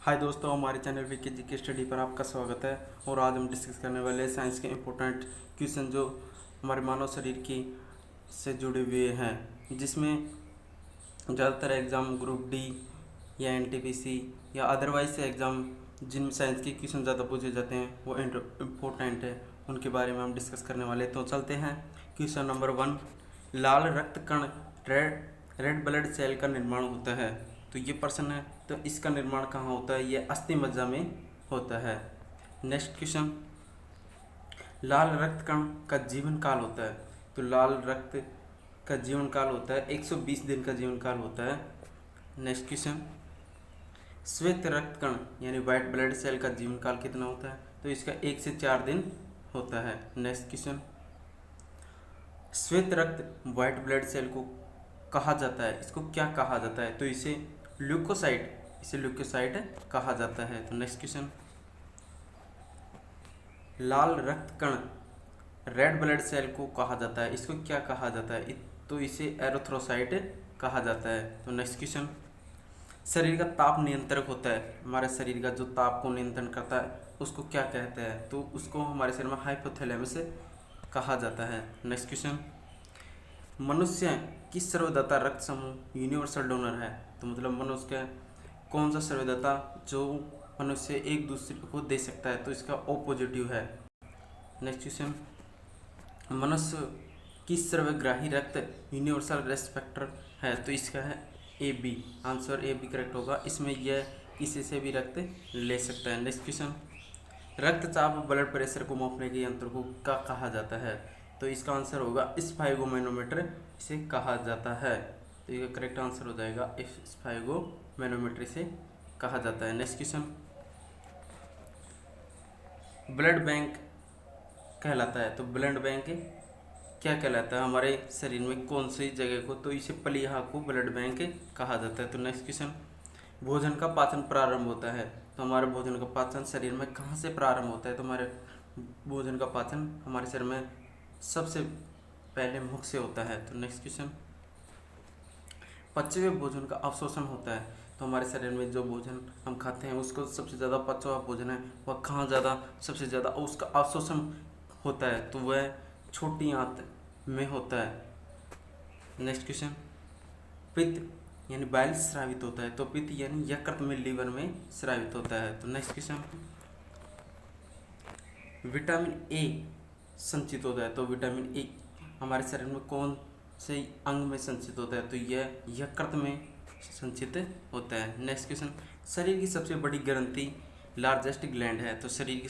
हाय दोस्तों, हमारे चैनल विकी जी की स्टडी पर आपका स्वागत है। और आज हम डिस्कस करने वाले हैं साइंस के इम्पोर्टेंट क्वेश्चन जो हमारे मानव शरीर की से जुड़े हुए हैं, जिसमें ज़्यादातर एग्ज़ाम ग्रुप डी या एनटीपीसी या अदरवाइज से एग्ज़ाम जिनमें साइंस के क्वेश्चन ज़्यादा पूछे जाते हैं वो इम्पोर्टेंट है, उनके बारे में हम डिस्कस करने वाले हैं। तो चलते हैं। क्वेश्चन नंबर 1, लाल रक्त कण रेड ब्लड सेल का निर्माण होता है। तो ये प्रश्न है, तो इसका निर्माण कहाँ होता है? ये अस्थि मज्जा में होता है। नेक्स्ट क्वेश्चन, लाल रक्त कण का जीवन काल होता है। तो लाल रक्त का जीवन काल होता है 120 दिन का जीवन काल होता है। नेक्स्ट क्वेश्चन, श्वेत रक्त कण यानी व्हाइट ब्लड सेल का जीवन काल कितना होता है? तो इसका 1 से 4 दिन होता है। नेक्स्ट क्वेश्चन, श्वेत रक्त व्हाइट ब्लड सेल को कहा जाता है, इसको क्या कहा जाता है? तो इसे ल्यूकोसाइट कहा जाता है। तो नेक्स्ट क्वेश्चन, लाल रक्त कण रेड ब्लड सेल को कहा जाता है, इसको क्या कहा जाता है? तो इसे एरिथ्रोसाइट कहा जाता है। तो नेक्स्ट क्वेश्चन, शरीर का ताप नियंत्रक होता है, हमारे शरीर का जो ताप को नियंत्रण करता है उसको क्या कहते हैं? तो उसको हमारे शरीर में हाइपोथैलेमस कहा जाता है। नेक्स्ट क्वेश्चन, मनुष्य की सर्वदाता रक्त समूह यूनिवर्सल डोनर है। तो मतलब मनुष्य का कौन सा सर्वदाता जो मनुष्य एक दूसरे को दे सकता है? तो इसका ओ पॉजिटिव है। नेक्स्ट क्वेश्चन, मनुष्य की सर्वग्राही रक्त यूनिवर्सल रेस्पेक्टर है। तो इसका है A B, answer A B correct होगा। इसमें यह किसी से भी रक्त ले सकता है। नेक्स्ट क्वेश्चन, रक्तचाप ब्लड प्रेशर को मापने के यंत्र को क्या कहा जाता है? तो इसका आंसर होगा स्फाइगोमैनोमीटर इसे कहा जाता है। तो ये करेक्ट आंसर हो जाएगा, स्फाइगोमैनोमीटर इसे कहा जाता है। नेक्स्ट क्वेश्चन, ब्लड बैंक कहलाता है। तो ब्लड बैंक क्या कहलाता है हमारे शरीर में, कौन सी जगह को? तो इसे प्लीहा को ब्लड बैंक कहा जाता है। तो नेक्स्ट क्वेश्चन, भोजन का पाचन प्रारंभ होता है। तो हमारे भोजन का पाचन शरीर में कहाँ से प्रारंभ होता है? तो हमारे भोजन का पाचन हमारे शरीर में सबसे पहले मुख से होता है। तो नेक्स्ट क्वेश्चन, पचे हुए भोजन का अवशोषण होता है। तो हमारे शरीर में जो भोजन हम खाते हैं उसको सबसे ज़्यादा पचा हुआ भोजन है वह कहाँ ज़्यादा सबसे ज़्यादा उसका अवशोषण होता है? तो वह छोटी आंत में होता है। नेक्स्ट क्वेश्चन, पित्त यानी बाइल स्रावित होता है। तो पित्त यानी यकृत में लीवर में स्रावित होता है। तो नेक्स्ट क्वेश्चन, विटामिन ए संचित होता है। तो विटामिन ए हमारे शरीर में कौन से अंग में संचित होता है? तो यह यकृत में संचित होता है। नेक्स्ट क्वेश्चन, शरीर की सबसे बड़ी ग्रंथि लार्जेस्ट ग्लैंड है। तो शरीर की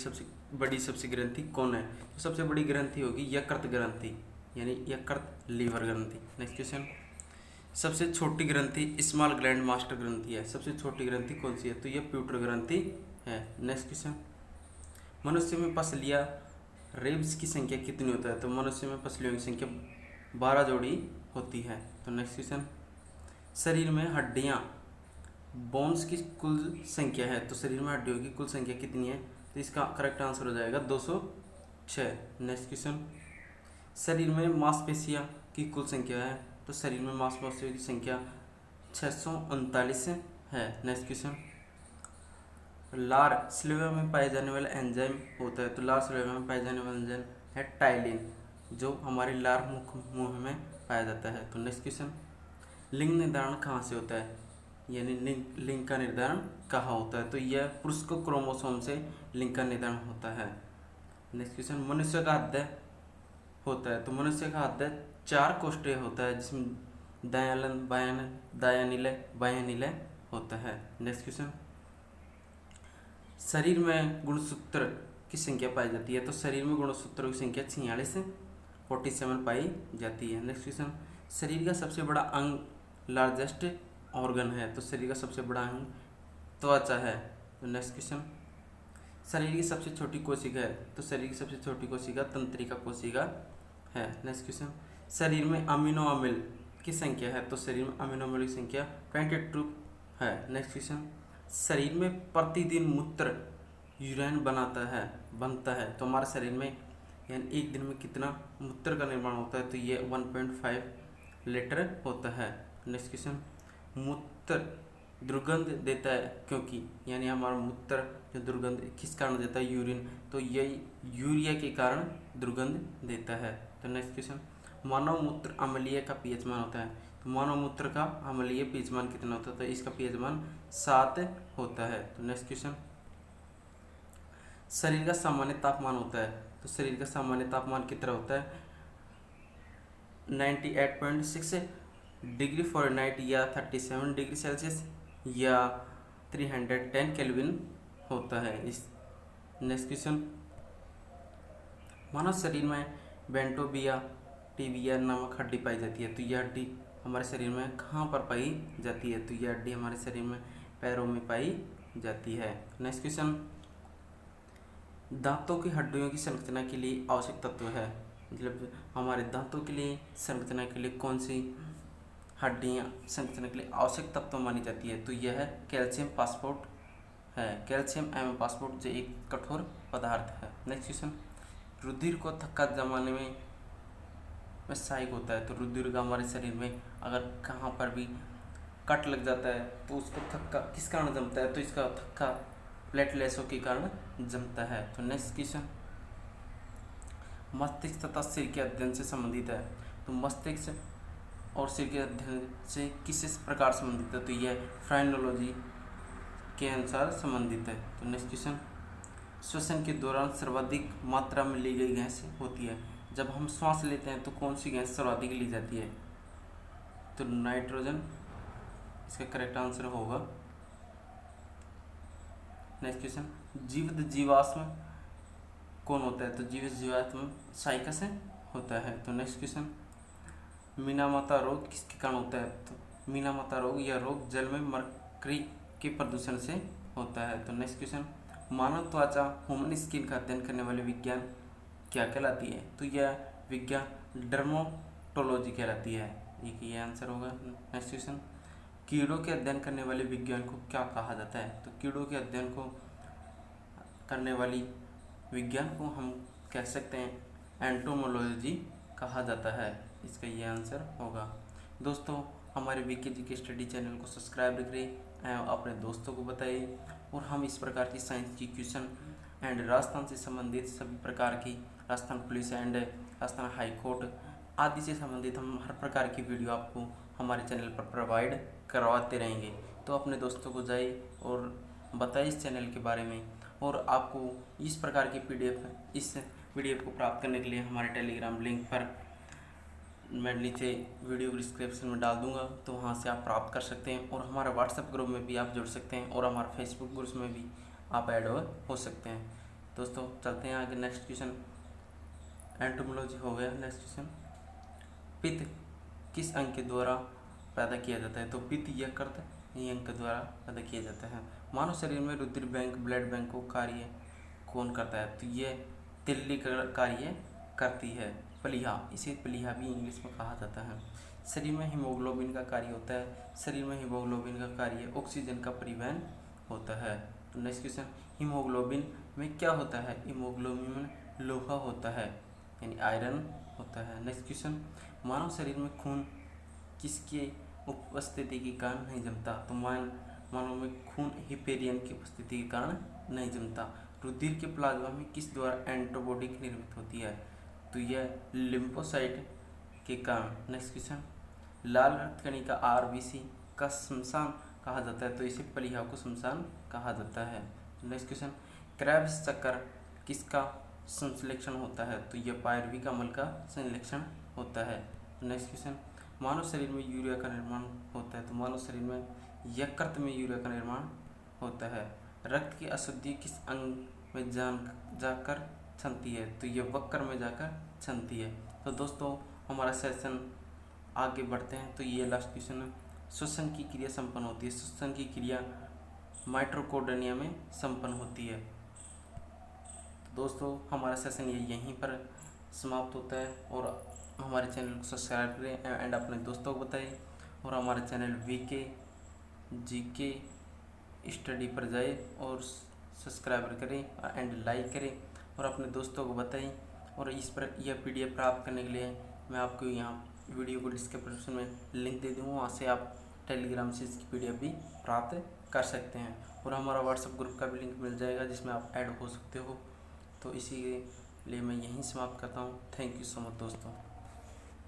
सबसे ग्रंथि कौन है? तो सबसे बड़ी ग्रंथि होगी यकृत ग्रंथि यानी यकृत लीवर ग्रंथि। नेक्स्ट क्वेश्चन, सबसे छोटी ग्रंथि स्मॉल ग्लैंड मास्टर ग्रंथि है। सबसे छोटी ग्रंथि कौन सी है? तो यह प्यूटर ग्रंथि है। नेक्स्ट क्वेश्चन, मनुष्य में पसलियाँ रेब्स की संख्या कितनी होता है? तो मनुष्य में पसलियों की संख्या 12 जोड़ी होती है। तो नेक्स्ट क्वेश्चन, शरीर में हड्डियाँ बोन्स की कुल संख्या है। तो शरीर में हड्डियों की कुल संख्या कितनी है? तो इसका करेक्ट आंसर हो जाएगा 206। नेक्स्ट क्वेश्चन, शरीर में मांसपेशियाँ की कुल संख्या है। तो शरीर में मांसपेशियों की संख्या 639 है। नेक्स्ट क्वेश्चन, लार स्लीवा में पाए जाने वाला एंजाइम होता है। तो लार स्लीवा में पाए जाने वाला एंजाइम है टाइलिन, जो हमारे लार मुंह में पाया जाता है। तो नेक्स्ट क्वेश्चन, लिंग निर्धारण कहाँ से होता है? यानी लिंग का निर्धारण कहाँ होता है? तो यह पुरुष को क्रोमोसोम से लिंग का निर्धारण होता है। नेक्स्ट क्वेश्चन, मनुष्य का हृदय होता है। तो मनुष्य का हृदय 4 कोष्ठीय होता है, जिसमें दायानिलय होता है। नेक्स्ट क्वेश्चन, शरीर में गुणसूत्र की संख्या पाई जाती है। तो शरीर में गुणसूत्रों की संख्या 47 पाई जाती है। नेक्स्ट क्वेश्चन, शरीर का सबसे बड़ा अंग लार्जेस्ट ऑर्गन है। तो शरीर का सबसे बड़ा अंग त्वचा है। तो नेक्स्ट क्वेश्चन, शरीर की सबसे छोटी कोशिका है। तो शरीर की सबसे छोटी कोशिका तंत्रिका कोशिका है। नेक्स्ट क्वेश्चन, शरीर में अमीनो अम्ल की संख्या है। तो शरीर में अमीनो अम्ल की संख्या 22 है। नेक्स्ट क्वेश्चन, शरीर में प्रतिदिन मूत्र यूरिन बनता है। तो हमारे शरीर में यानी एक दिन में कितना मूत्र का निर्माण होता है? तो ये 1.5 लीटर होता है। नेक्स्ट क्वेश्चन, मूत्र दुर्गंध देता है क्योंकि, यानी हमारा मूत्र जो दुर्गंध किस कारण देता है, यूरिन, तो यही यूरिया के कारण दुर्गंध देता है। तो नेक्स्ट क्वेश्चन, मानव मूत्र अम्लीय का पीएच मान होता है। तो मानव मूत्र का अम्लीय पीएच मान कितना होता है, तो इसका पीएच मान 7 होता है। तो नेक्स्ट क्वेश्चन, शरीर का सामान्य तापमान होता है। तो शरीर का सामान्य तापमान कितना होता है, 98.6 डिग्री फ़ारेनहाइट या 37 डिग्री सेल्सियस या 310 केल्विन होता है। इस नेक्स्ट क्वेश्चन, मानव शरीर में बेंटोबिया टिबिया नामक हड्डी पाई जाती है। तो यह हड्डी हमारे शरीर में कहाँ पर पाई जाती है, तो यह हड्डी हमारे शरीर में पैरों में पाई जाती है। नेक्स्ट क्वेश्चन, दांतों की हड्डियों की संरचना के लिए आवश्यक तत्व है, मतलब हमारे दांतों के लिए संरचना के लिए कौन सी हड्डियाँ संरचना के लिए आवश्यक तत्व मानी जाती है, तो यह है कैल्शियम फास्फेट है। कैल्शियम एवं फास्फेट जो एक कठोर पदार्थ है। नेक्स्ट क्वेश्चन, रुधिर को थक्का जमाने में सहायक होता है। तो रुधिर का हमारे शरीर में अगर कहाँ पर भी कट लग जाता है तो उसको थक्का किस कारण जमता है, तो इसका थक्का प्लेटलेट्सों के कारण जमता है। तो नेक्स्ट क्वेश्चन, मस्तिष्क तथा सिर के अध्ययन से संबंधित है। तो मस्तिष्क और सिर के अध्ययन से किस प्रकार संबंधित है, तो यह फ्राइनोलॉजी के अनुसार संबंधित है। तो नेक्स्ट क्वेश्चन, श्वसन के दौरान सर्वाधिक मात्रा में ली गई गैस होती है। जब हम श्वास लेते हैं तो कौन सी गैस सर्वाधिक ली जाती है, तो नाइट्रोजन इसका करेक्ट आंसर होगा। नेक्स्ट क्वेश्चन, जीवित जीवाश्म कौन होता है, तो जीवित जीवाश्म साइकस होता है। तो नेक्स्ट क्वेश्चन, मीनामाता रोग किसके कारण होता है, तो मीनामाता रोग यह रोग जल में मरकरी के प्रदूषण से होता है। तो नेक्स्ट क्वेश्चन, मानव त्वचा ह्यूमन स्किन का अध्ययन करने वाले विज्ञान क्या कहलाती है, तो यह विज्ञान डर्मेटोलॉजी कहलाती है। ये आंसर होगा। नेक्स्ट क्वेश्चन, कीड़ों के अध्ययन करने वाले विज्ञान को क्या कहा जाता है, तो कीड़ों के अध्ययन को करने वाली विज्ञान को हम कह सकते हैं एंटोमोलॉजी कहा जाता है। इसका ये आंसर होगा। दोस्तों, हमारे वीके जी के स्टडी चैनल को सब्सक्राइब करें एवं अपने दोस्तों को बताइए, और हम इस प्रकार की साइंस की क्वेश्चन एंड राजस्थान से संबंधित सभी प्रकार की, Rajasthan police and Rajasthan high court आदि से संबंधित हम हर प्रकार की वीडियो आपको हमारे चैनल पर प्रोवाइड करवाते रहेंगे। तो अपने दोस्तों को जाइए और बताइए इस चैनल के बारे में, और आपको इस प्रकार की PDF इस PDF को प्राप्त करने के लिए हमारे टेलीग्राम लिंक पर मैं नीचे वीडियो डिस्क्रिप्शन में डाल दूंगा, तो वहाँ से आप प्राप्त कर सकते हैं, और हमारा व्हाट्सएप ग्रुप में भी आप जुड़ सकते हैं, और हमारा फेसबुक ग्रुप में भी आप ऐड हो सकते हैं। दोस्तों, चलते हैं आगे। नेक्स्ट क्वेश्चन, एंटोमोलॉजी हो गया। नेक्स्ट क्वेश्चन, पित्त किस अंग के द्वारा पैदा किया जाता है, तो पित्त यकृत अंग के द्वारा पैदा किया जाता है। मानव शरीर में रुधिर बैंक ब्लड बैंक को कार्य कौन करता है, तो ये तिल्ली कार्य करती है, प्लीहा, इसे प्लीहा भी इंग्लिश में कहा जाता है। शरीर में हीमोग्लोबिन का कार्य होता है। शरीर में हीमोग्लोबिन का कार्य ऑक्सीजन का परिवहन होता है। तो नेक्स्ट क्वेश्चन, हीमोग्लोबिन में क्या होता है, हीमोग्लोबिन में लोहा होता है, यानी आयरन होता है। नेक्स्ट क्वेश्चन, मानव शरीर में खून किसके उपस्थिति के कारण नहीं जमता, तो मानव में खून हिपेरियन की उपस्थिति के कारण नहीं जमता। रुधिर के प्लाज्मा में किस द्वारा एंटीबॉडी निर्मित होती है, तो यह लिम्फोसाइट के कारण। नेक्स्ट क्वेश्चन, लाल रक्त कणिका RBC का शमशान कहा जाता है, तो इसे प्लीहा को शमशान कहा जाता है। नेक्स्ट क्वेश्चन, क्रेब्स चक्कर किसका संश्लेषण होता है, तो यह पायरुविक अम्ल का संश्लेषण होता है। नेक्स्ट क्वेश्चन, मानव शरीर में यूरिया का निर्माण होता है, तो मानव शरीर में यकृत में यूरिया का निर्माण होता है। रक्त की अशुद्धि किस अंग में जाकर छनती है, तो ये वक्र में जाकर छनती है। तो दोस्तों, हमारा सेशन आगे बढ़ते हैं। तो ये लास्ट क्वेश्चन है, श्वसन की क्रिया संपन्न होती है। श्वसन की क्रिया माइटोकॉन्ड्रिया में संपन्न होती है। तो दोस्तों, हमारा सेशन ये यहीं पर समाप्त होता है, और हमारे चैनल को सब्सक्राइब करें एंड अपने दोस्तों को बताएं, और हमारे चैनल VK GK स्टडी पर जाए और सब्सक्राइब करें एंड लाइक करें, और अपने दोस्तों को बताएं। और इस पर यह PDF प्राप्त करने के लिए मैं आपको यहाँ वीडियो को डिस्क्रिप्शन में लिंक दे दूँगा, वहाँ से आप टेलीग्राम से इसकी PDF भी प्राप्त कर सकते हैं। और हमारा व्हाट्सएप ग्रुप का भी लिंक मिल जाएगा जिसमें आप ऐड हो सकते हो। तो इसी के लिए मैं यहीं समाप्त करता हूँ। थैंक यू सो मच दोस्तों।